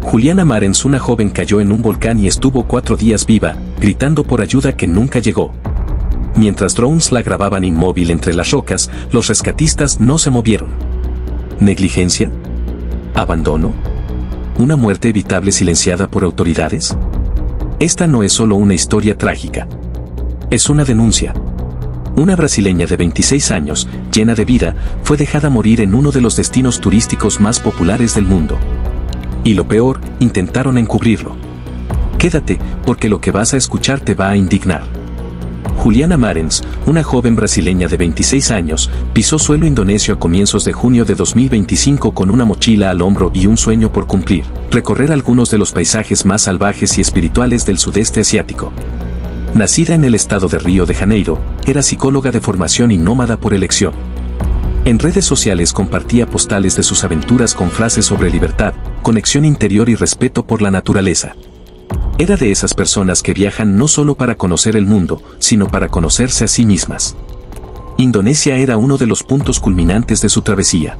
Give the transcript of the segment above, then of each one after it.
Juliana Marens, una joven, cayó en un volcán y estuvo 4 días viva, gritando por ayuda que nunca llegó. Mientras drones la grababan inmóvil entre las rocas, los rescatistas no se movieron. ¿Negligencia? ¿Abandono? ¿Una muerte evitable silenciada por autoridades? Esta no es solo una historia trágica. Es una denuncia. Una brasileña de 26 años, llena de vida, fue dejada morir en uno de los destinos turísticos más populares del mundo. Y lo peor, intentaron encubrirlo. Quédate, porque lo que vas a escuchar te va a indignar. Juliana Marens, una joven brasileña de 26 años, pisó suelo indonesio a comienzos de junio de 2025 con una mochila al hombro y un sueño por cumplir: recorrer algunos de los paisajes más salvajes y espirituales del sudeste asiático. Nacida en el estado de Río de Janeiro, era psicóloga de formación y nómada por elección. En redes sociales compartía postales de sus aventuras con frases sobre libertad, conexión interior y respeto por la naturaleza. Era de esas personas que viajan no solo para conocer el mundo, sino para conocerse a sí mismas. Indonesia era uno de los puntos culminantes de su travesía.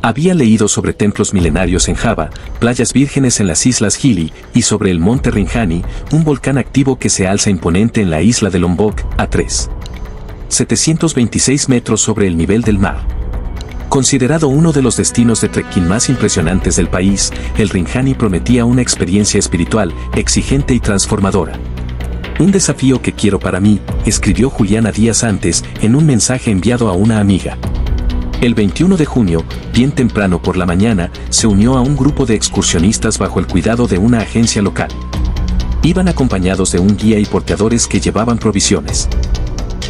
Había leído sobre templos milenarios en Java, playas vírgenes en las islas Gili, y sobre el monte Rinjani, un volcán activo que se alza imponente en la isla de Lombok, a 726 metros sobre el nivel del mar. Considerado uno de los destinos de trekking más impresionantes del país, el Rinjani prometía una experiencia espiritual, exigente y transformadora. Un desafío que quiero para mí, escribió Juliana días antes, en un mensaje enviado a una amiga. El 21 de junio, bien temprano por la mañana, se unió a un grupo de excursionistas bajo el cuidado de una agencia local. Iban acompañados de un guía y porteadores que llevaban provisiones.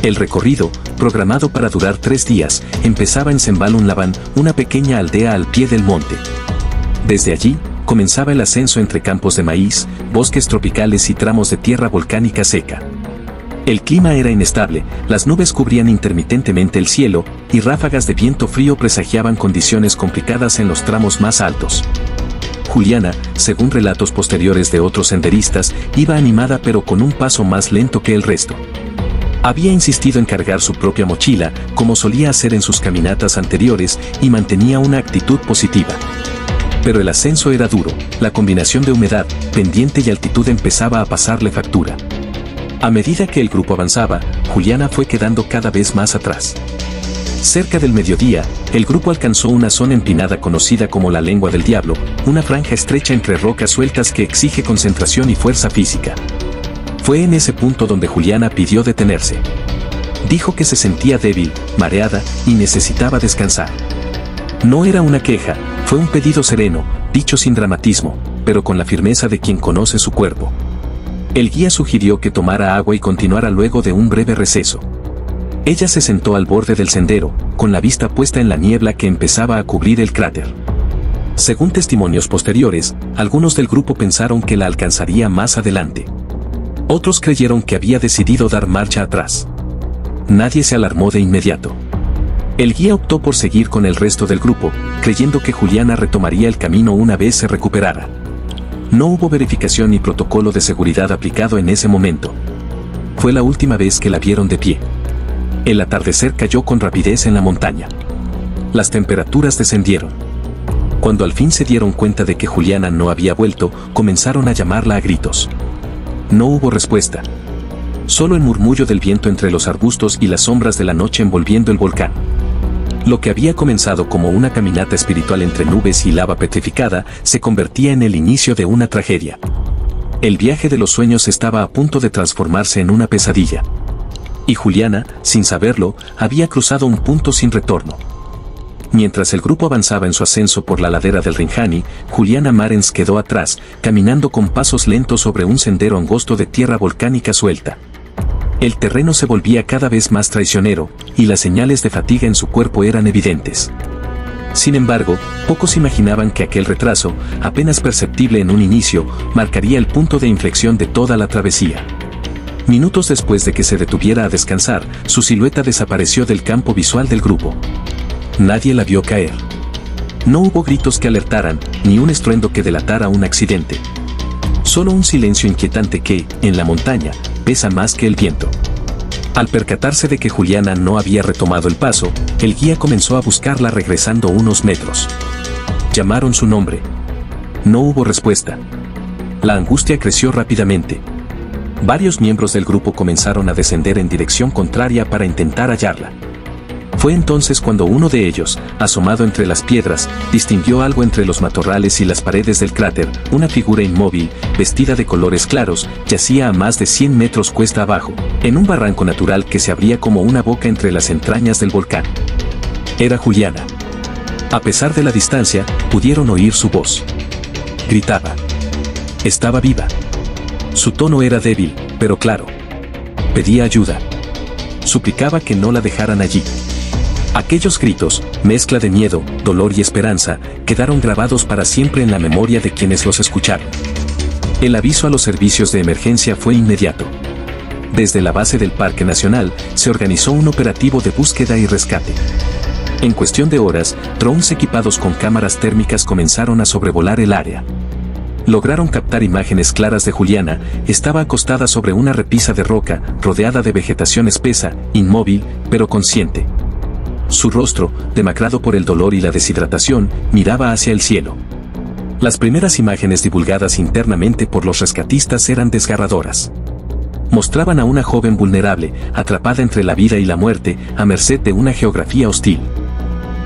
El recorrido, programado para durar 3 días, empezaba en Sembalun Laban, una pequeña aldea al pie del monte. Desde allí, comenzaba el ascenso entre campos de maíz, bosques tropicales y tramos de tierra volcánica seca. El clima era inestable, las nubes cubrían intermitentemente el cielo, y ráfagas de viento frío presagiaban condiciones complicadas en los tramos más altos. Juliana, según relatos posteriores de otros senderistas, iba animada pero con un paso más lento que el resto. Había insistido en cargar su propia mochila, como solía hacer en sus caminatas anteriores, y mantenía una actitud positiva. Pero el ascenso era duro, la combinación de humedad, pendiente y altitud empezaba a pasarle factura. A medida que el grupo avanzaba, Juliana fue quedando cada vez más atrás. Cerca del mediodía, el grupo alcanzó una zona empinada conocida como la Lengua del Diablo, una franja estrecha entre rocas sueltas que exige concentración y fuerza física. Fue en ese punto donde Juliana pidió detenerse. Dijo que se sentía débil, mareada, y necesitaba descansar. No era una queja, fue un pedido sereno, dicho sin dramatismo, pero con la firmeza de quien conoce su cuerpo. El guía sugirió que tomara agua y continuara luego de un breve receso. Ella se sentó al borde del sendero, con la vista puesta en la niebla que empezaba a cubrir el cráter. Según testimonios posteriores, algunos del grupo pensaron que la alcanzaría más adelante. Otros creyeron que había decidido dar marcha atrás. Nadie se alarmó de inmediato. El guía optó por seguir con el resto del grupo, creyendo que Juliana retomaría el camino una vez se recuperara. No hubo verificación ni protocolo de seguridad aplicado en ese momento. Fue la última vez que la vieron de pie. El atardecer cayó con rapidez en la montaña. Las temperaturas descendieron. Cuando al fin se dieron cuenta de que Juliana no había vuelto, comenzaron a llamarla a gritos. No hubo respuesta. Solo el murmullo del viento entre los arbustos y las sombras de la noche envolviendo el volcán. Lo que había comenzado como una caminata espiritual entre nubes y lava petrificada, se convertía en el inicio de una tragedia. El viaje de los sueños estaba a punto de transformarse en una pesadilla. Y Juliana, sin saberlo, había cruzado un punto sin retorno. Mientras el grupo avanzaba en su ascenso por la ladera del Rinjani, Juliana Marens quedó atrás, caminando con pasos lentos sobre un sendero angosto de tierra volcánica suelta. El terreno se volvía cada vez más traicionero, y las señales de fatiga en su cuerpo eran evidentes. Sin embargo, pocos imaginaban que aquel retraso, apenas perceptible en un inicio, marcaría el punto de inflexión de toda la travesía. Minutos después de que se detuviera a descansar, su silueta desapareció del campo visual del grupo. Nadie la vio caer. No hubo gritos que alertaran, ni un estruendo que delatara un accidente. Solo un silencio inquietante que, en la montaña, pesa más que el viento. Al percatarse de que Juliana no había retomado el paso, el guía comenzó a buscarla regresando unos metros. Llamaron su nombre. No hubo respuesta. La angustia creció rápidamente. Varios miembros del grupo comenzaron a descender en dirección contraria para intentar hallarla. Fue entonces cuando uno de ellos, asomado entre las piedras, distinguió algo entre los matorrales y las paredes del cráter. Una figura inmóvil, vestida de colores claros, yacía a más de 100 metros cuesta abajo, en un barranco natural que se abría como una boca entre las entrañas del volcán. Era Juliana. A pesar de la distancia, pudieron oír su voz. Gritaba. Estaba viva. Su tono era débil, pero claro. Pedía ayuda. Suplicaba que no la dejaran allí. Aquellos gritos, mezcla de miedo, dolor y esperanza, quedaron grabados para siempre en la memoria de quienes los escucharon. El aviso a los servicios de emergencia fue inmediato. Desde la base del Parque Nacional, se organizó un operativo de búsqueda y rescate. En cuestión de horas, drones equipados con cámaras térmicas comenzaron a sobrevolar el área. Lograron captar imágenes claras de Juliana. Estaba acostada sobre una repisa de roca, rodeada de vegetación espesa, inmóvil, pero consciente. Su rostro, demacrado por el dolor y la deshidratación, miraba hacia el cielo. Las primeras imágenes divulgadas internamente por los rescatistas eran desgarradoras. Mostraban a una joven vulnerable, atrapada entre la vida y la muerte, a merced de una geografía hostil.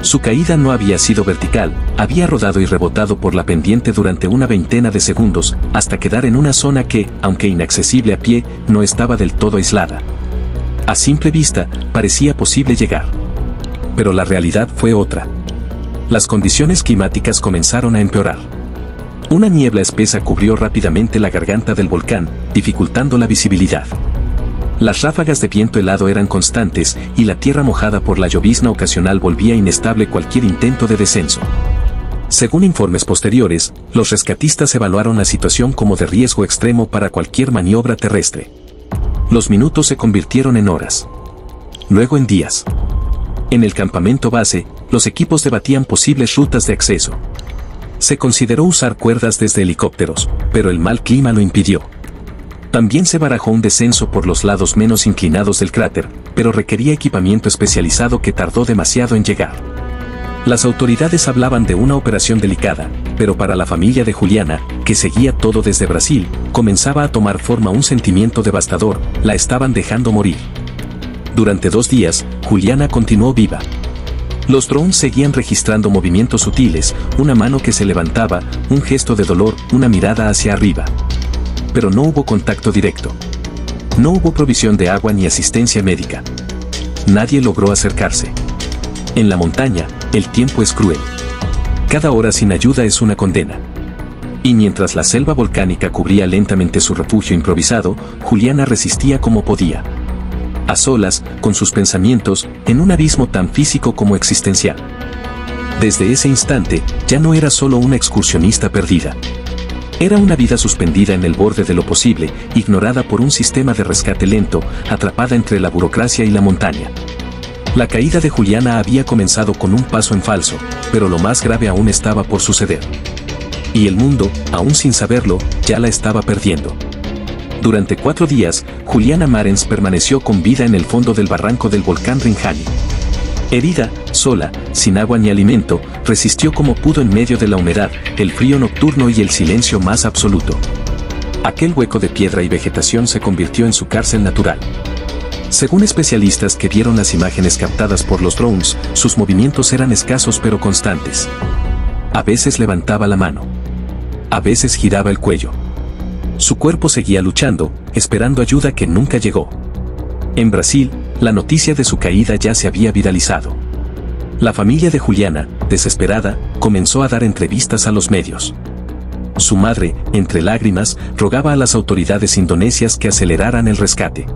Su caída no había sido vertical, había rodado y rebotado por la pendiente durante una veintena de segundos, hasta quedar en una zona que, aunque inaccesible a pie, no estaba del todo aislada. A simple vista, parecía posible llegar. Pero la realidad fue otra. Las condiciones climáticas comenzaron a empeorar. Una niebla espesa cubrió rápidamente la garganta del volcán, dificultando la visibilidad. Las ráfagas de viento helado eran constantes, y la tierra mojada por la llovizna ocasional volvía inestable cualquier intento de descenso. Según informes posteriores, los rescatistas evaluaron la situación como de riesgo extremo para cualquier maniobra terrestre. Los minutos se convirtieron en horas. Luego en días. En el campamento base, los equipos debatían posibles rutas de acceso. Se consideró usar cuerdas desde helicópteros, pero el mal clima lo impidió. También se barajó un descenso por los lados menos inclinados del cráter, pero requería equipamiento especializado que tardó demasiado en llegar. Las autoridades hablaban de una operación delicada, pero para la familia de Juliana, que seguía todo desde Brasil, comenzaba a tomar forma un sentimiento devastador: la estaban dejando morir. Durante 2 días, Juliana continuó viva. Los drones seguían registrando movimientos sutiles, una mano que se levantaba, un gesto de dolor, una mirada hacia arriba. Pero no hubo contacto directo. No hubo provisión de agua ni asistencia médica. Nadie logró acercarse. En la montaña, el tiempo es cruel. Cada hora sin ayuda es una condena. Y mientras la selva volcánica cubría lentamente su refugio improvisado, Juliana resistía como podía. A solas, con sus pensamientos, en un abismo tan físico como existencial. Desde ese instante, ya no era solo una excursionista perdida. Era una vida suspendida en el borde de lo posible, ignorada por un sistema de rescate lento, atrapada entre la burocracia y la montaña. La caída de Juliana había comenzado con un paso en falso, pero lo más grave aún estaba por suceder. Y el mundo, aún sin saberlo, ya la estaba perdiendo. Durante 4 días, Juliana Marens permaneció con vida en el fondo del barranco del volcán Rinjani. Herida, sola, sin agua ni alimento, resistió como pudo en medio de la humedad, el frío nocturno y el silencio más absoluto. Aquel hueco de piedra y vegetación se convirtió en su cárcel natural. Según especialistas que vieron las imágenes captadas por los drones, sus movimientos eran escasos pero constantes. A veces levantaba la mano. A veces giraba el cuello. Su cuerpo seguía luchando, esperando ayuda que nunca llegó. En Brasil, la noticia de su caída ya se había viralizado. La familia de Juliana, desesperada, comenzó a dar entrevistas a los medios. Su madre, entre lágrimas, rogaba a las autoridades indonesias que aceleraran el rescate.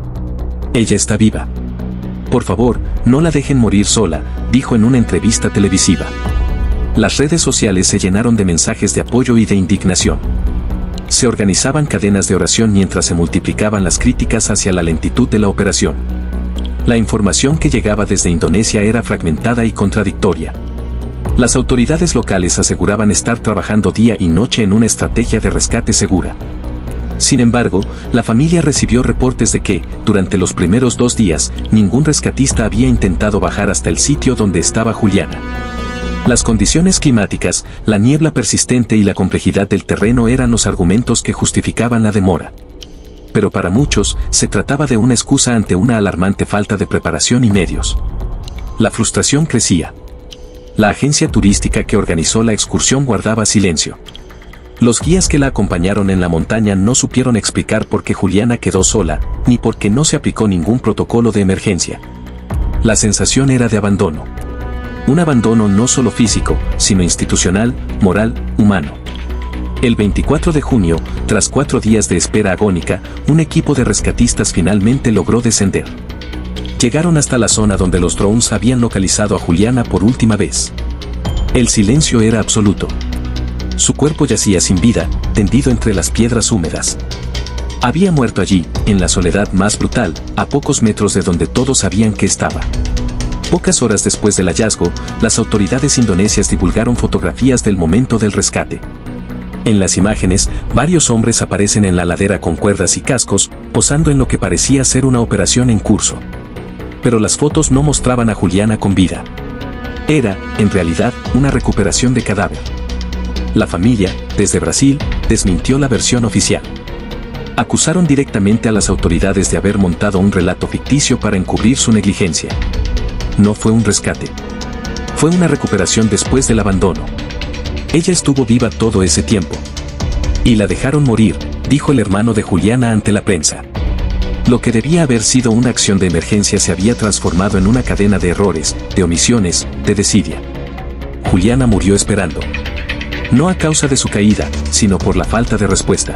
Ella está viva. Por favor, no la dejen morir sola, dijo en una entrevista televisiva. Las redes sociales se llenaron de mensajes de apoyo y de indignación. Se organizaban cadenas de oración mientras se multiplicaban las críticas hacia la lentitud de la operación. La información que llegaba desde Indonesia era fragmentada y contradictoria. Las autoridades locales aseguraban estar trabajando día y noche en una estrategia de rescate segura. Sin embargo, la familia recibió reportes de que, durante los primeros 2 días, ningún rescatista había intentado bajar hasta el sitio donde estaba Juliana. Las condiciones climáticas, la niebla persistente y la complejidad del terreno eran los argumentos que justificaban la demora. Pero para muchos, se trataba de una excusa ante una alarmante falta de preparación y medios. La frustración crecía. La agencia turística que organizó la excursión guardaba silencio. Los guías que la acompañaron en la montaña no supieron explicar por qué Juliana quedó sola, ni por qué no se aplicó ningún protocolo de emergencia. La sensación era de abandono. Un abandono no solo físico, sino institucional, moral, humano. El 24 de junio, tras 4 días de espera agónica, un equipo de rescatistas finalmente logró descender. Llegaron hasta la zona donde los drones habían localizado a Juliana por última vez. El silencio era absoluto. Su cuerpo yacía sin vida, tendido entre las piedras húmedas. Había muerto allí, en la soledad más brutal, a pocos metros de donde todos sabían que estaba. Pocas horas después del hallazgo, las autoridades indonesias divulgaron fotografías del momento del rescate. En las imágenes, varios hombres aparecen en la ladera con cuerdas y cascos, posando en lo que parecía ser una operación en curso. Pero las fotos no mostraban a Juliana con vida. Era, en realidad, una recuperación de cadáver. La familia, desde Brasil, desmintió la versión oficial. Acusaron directamente a las autoridades de haber montado un relato ficticio para encubrir su negligencia. No fue un rescate. Fue una recuperación después del abandono. Ella estuvo viva todo ese tiempo. Y la dejaron morir, dijo el hermano de Juliana ante la prensa. Lo que debía haber sido una acción de emergencia se había transformado en una cadena de errores, de omisiones, de desidia. Juliana murió esperando. No a causa de su caída, sino por la falta de respuesta.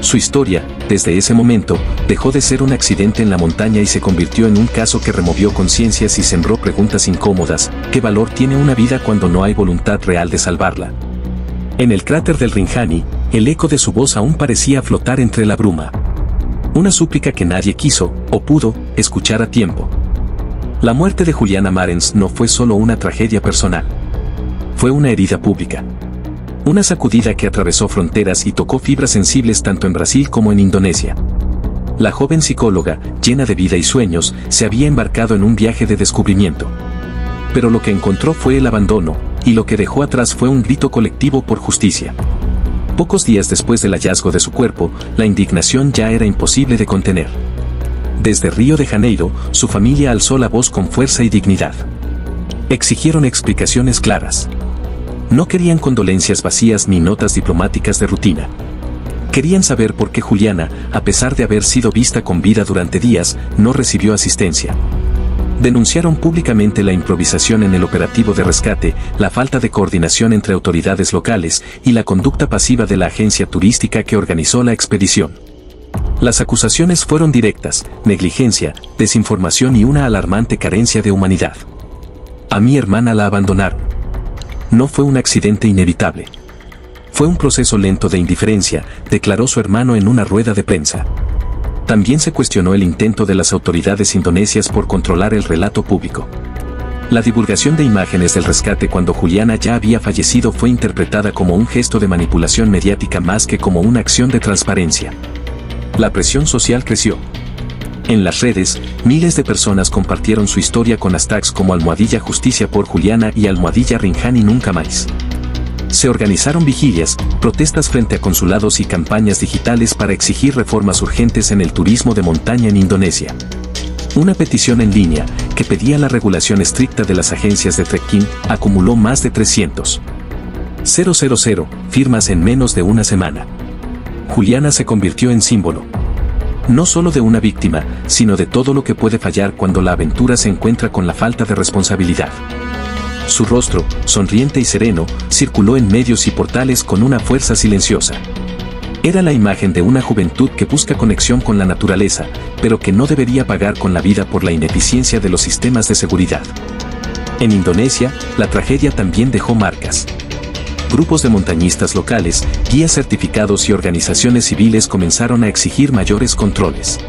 Su historia, desde ese momento, dejó de ser un accidente en la montaña y se convirtió en un caso que removió conciencias y sembró preguntas incómodas. ¿Qué valor tiene una vida cuando no hay voluntad real de salvarla? En el cráter del Rinjani, el eco de su voz aún parecía flotar entre la bruma. Una súplica que nadie quiso, o pudo, escuchar a tiempo. La muerte de Juliana Marens no fue solo una tragedia personal. Fue una herida pública. Una sacudida que atravesó fronteras y tocó fibras sensibles tanto en Brasil como en Indonesia. La joven psicóloga, llena de vida y sueños, se había embarcado en un viaje de descubrimiento. Pero lo que encontró fue el abandono, y lo que dejó atrás fue un grito colectivo por justicia. Pocos días después del hallazgo de su cuerpo, la indignación ya era imposible de contener. Desde Río de Janeiro, su familia alzó la voz con fuerza y dignidad. Exigieron explicaciones claras. No querían condolencias vacías ni notas diplomáticas de rutina. Querían saber por qué Juliana, a pesar de haber sido vista con vida durante días, no recibió asistencia. Denunciaron públicamente la improvisación en el operativo de rescate, la falta de coordinación entre autoridades locales y la conducta pasiva de la agencia turística que organizó la expedición. Las acusaciones fueron directas: negligencia, desinformación y una alarmante carencia de humanidad. A mi hermana la abandonaron. No fue un accidente inevitable. Fue un proceso lento de indiferencia, declaró su hermano en una rueda de prensa. También se cuestionó el intento de las autoridades indonesias por controlar el relato público. La divulgación de imágenes del rescate cuando Juliana ya había fallecido fue interpretada como un gesto de manipulación mediática más que como una acción de transparencia. La presión social creció. En las redes, miles de personas compartieron su historia con hashtags como #Justicia por Juliana y #Rinjani nunca más. Se organizaron vigilias, protestas frente a consulados y campañas digitales para exigir reformas urgentes en el turismo de montaña en Indonesia. Una petición en línea, que pedía la regulación estricta de las agencias de trekking, acumuló más de 300.000 firmas en menos de una semana. Juliana se convirtió en símbolo. No solo de una víctima, sino de todo lo que puede fallar cuando la aventura se encuentra con la falta de responsabilidad. Su rostro, sonriente y sereno, circuló en medios y portales con una fuerza silenciosa. Era la imagen de una juventud que busca conexión con la naturaleza, pero que no debería pagar con la vida por la ineficiencia de los sistemas de seguridad. En Indonesia, la tragedia también dejó marcas. Grupos de montañistas locales, guías certificados y organizaciones civiles comenzaron a exigir mayores controles.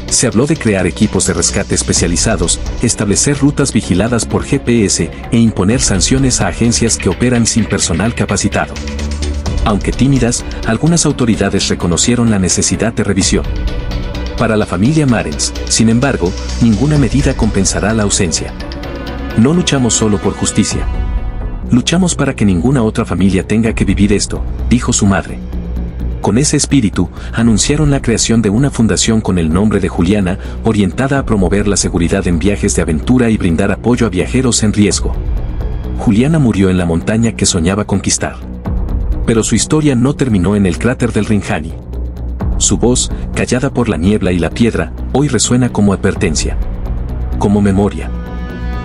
Se habló de crear equipos de rescate especializados, establecer rutas vigiladas por GPS e imponer sanciones a agencias que operan sin personal capacitado. Aunque tímidas, algunas autoridades reconocieron la necesidad de revisión. Para la familia Marens, sin embargo, ninguna medida compensará la ausencia. No luchamos solo por justicia. Luchamos para que ninguna otra familia tenga que vivir esto, dijo su madre. Con ese espíritu, anunciaron la creación de una fundación con el nombre de Juliana, orientada a promover la seguridad en viajes de aventura y brindar apoyo a viajeros en riesgo. Juliana murió en la montaña que soñaba conquistar. Pero su historia no terminó en el cráter del Rinjani. Su voz, callada por la niebla y la piedra, hoy resuena como advertencia. Como memoria.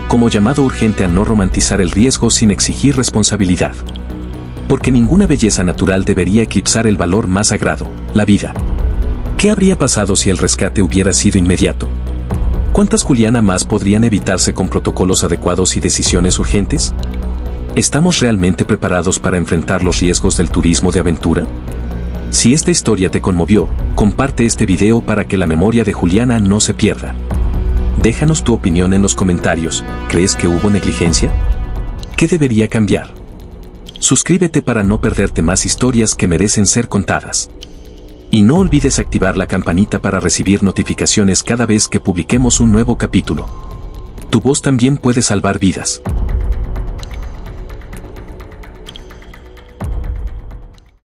Como llamado urgente a no romantizar el riesgo sin exigir responsabilidad. Porque ninguna belleza natural debería eclipsar el valor más sagrado, la vida. ¿Qué habría pasado si el rescate hubiera sido inmediato? ¿Cuántas Juliana más podrían evitarse con protocolos adecuados y decisiones urgentes? ¿Estamos realmente preparados para enfrentar los riesgos del turismo de aventura? Si esta historia te conmovió, comparte este video para que la memoria de Juliana no se pierda. Déjanos tu opinión en los comentarios. ¿Crees que hubo negligencia? ¿Qué debería cambiar? Suscríbete para no perderte más historias que merecen ser contadas. Y no olvides activar la campanita para recibir notificaciones cada vez que publiquemos un nuevo capítulo. Tu voz también puede salvar vidas.